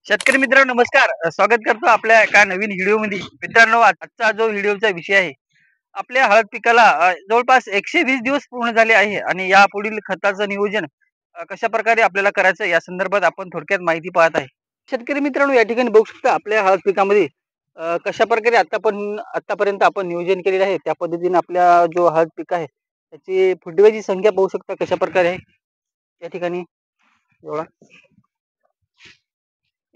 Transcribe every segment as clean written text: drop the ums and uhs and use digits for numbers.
शेतकरी मित्रांनो नमस्कार. स्वागत करतो आपल्या एका नवीन व्हिडिओमध्ये. मित्रांनो आजचा जो व्हिडिओचा विषय आहे, आपल्या हळद पिकाला जवळपास 120 दिवस पूर्ण झाले आहे आणि यापुढील खताचं नियोजन कशाप्रकारे आपल्याला करायचं या संदर्भात आपण थोडक्यात माहिती पाहत आहे. शेतकरी मित्रांनो या ठिकाणी बघू शकता आपल्या हळद पिकामध्ये कशाप्रकारे आतापर्यंत आपण नियोजन केलेलं आहे त्या पद्धतीने आपल्या जो हळद पीक आहे त्याची फुटव्याची संख्या पाहू शकता कशाप्रकारे आहे. या ठिकाणी एवढा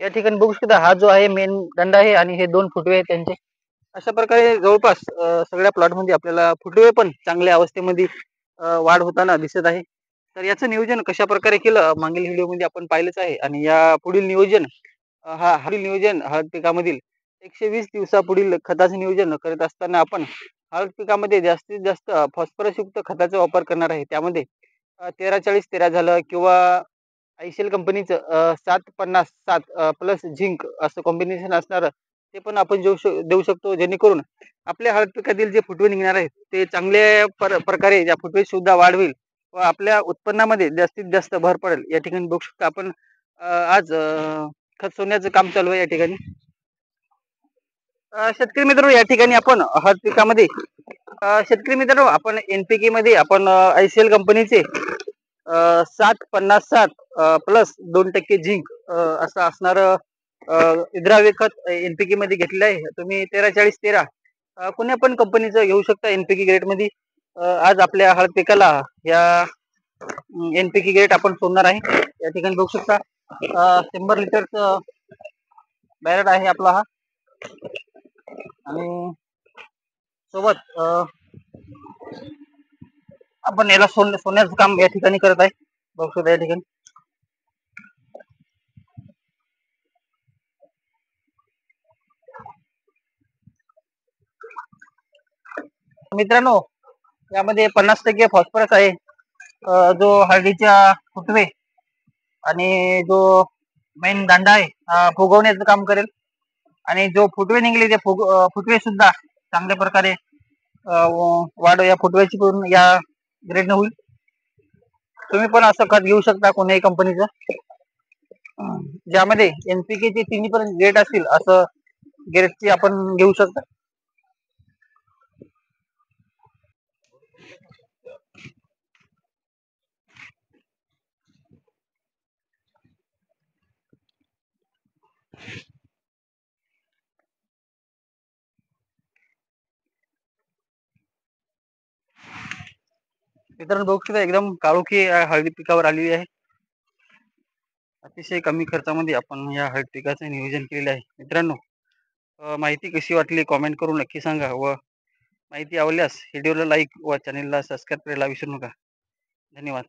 या ठिकाणी बघू शकता हा जो आहे मेन दंड आहे आणि हे 2 फुटवे आहेत त्यांचे. अशा प्रकारे जवळपास सगळ्या प्लॉटमध्ये आपल्याला फुटवे पण चांगल्या अवस्थेमध्ये वाढ होताना दिसत आहे. तर याचं नियोजन कशाप्रकारे केलं मागील व्हिडिओमध्ये आपण पाहिलंच आहे आणि या पुढील नियोजन पुढील नियोजन हळद पिकामधील 120 दिवसापुढील खताचं नियोजन करत असताना आपण हळद पिकामध्ये जास्तीत जास्त फॉस्फरस युक्त खताचा वापर करणार आहे. त्यामध्ये 13-40-13 झालं किंवा आयसीएल कंपनीचं 7-50-7 प्लस झिंक असं कॉम्बिनेशन असणारं ते पण आपण देऊ शकतो जेणेकरून आपल्या हळद पिकातील जे फुटवे निघणार आहेत ते चांगल्या प्रकारे या फुटवे सुद्धा वाढ होईल व आपल्या उत्पन्नामध्ये जास्तीत जास्त भर पडेल. या ठिकाणी बघू शकता आपण आज खत सोडण्याचं काम चालू आहे या ठिकाणी. शेतकरी मित्रांनो या ठिकाणी आपण हळद पिकामध्ये शेतकरी मित्रांनो आपण एनपीके मध्ये आपण आयसीएल कंपनीचे 7-50-7 प्लस 2% झिंक असं असणारं द्राव्य खत एनपीके मध्ये घेतलेलं आहे. तुम्ही 13-40-13 कोण्या पण कंपनीचं घेऊ शकता एनपीके ग्रेड मध्ये. आज आपल्या हळद पिकाला या एनपीके ग्रेड आपण सोडणार आहे. या ठिकाणी बघू शकता 100 लिटरचं बॅरल आहे आपला हा आणि सोबत आपण याला सोन्याचं काम या ठिकाणी करत आहे. बघू शकता या ठिकाणी. मित्रांनो यामध्ये 50% फॉस्फरस आहे. जो हळदीच्या फुटवे आणि जो मेन दांडा आहे फुगवण्याचं काम करेल आणि जो फुटवे निघले ते फुटवे सुद्धा चांगल्या प्रकारे वाढ या फुटव्याची पूर्ण या ग्रेडनं होईल. तुम्ही पण असं खत घेऊ शकता कोणत्याही कंपनीचं ज्यामध्ये एनपीके चे तिन्ही पण ग्रेड असतील असं ग्रेडची आपण घेऊ शकता. मित्रांनो बघू शकता एकदम काळोखी हळदी पिकावर आलेली आहे. अतिशय कमी खर्चामध्ये आपण या हळद पिकाचं नियोजन केलेलं आहे. मित्रांनो माहिती कशी वाटली कॉमेंट करून नक्की सांगा व माहिती आवडल्यास व्हिडिओला लाईक व चॅनेलला सबस्क्राईब करायला विसरू नका. धन्यवाद.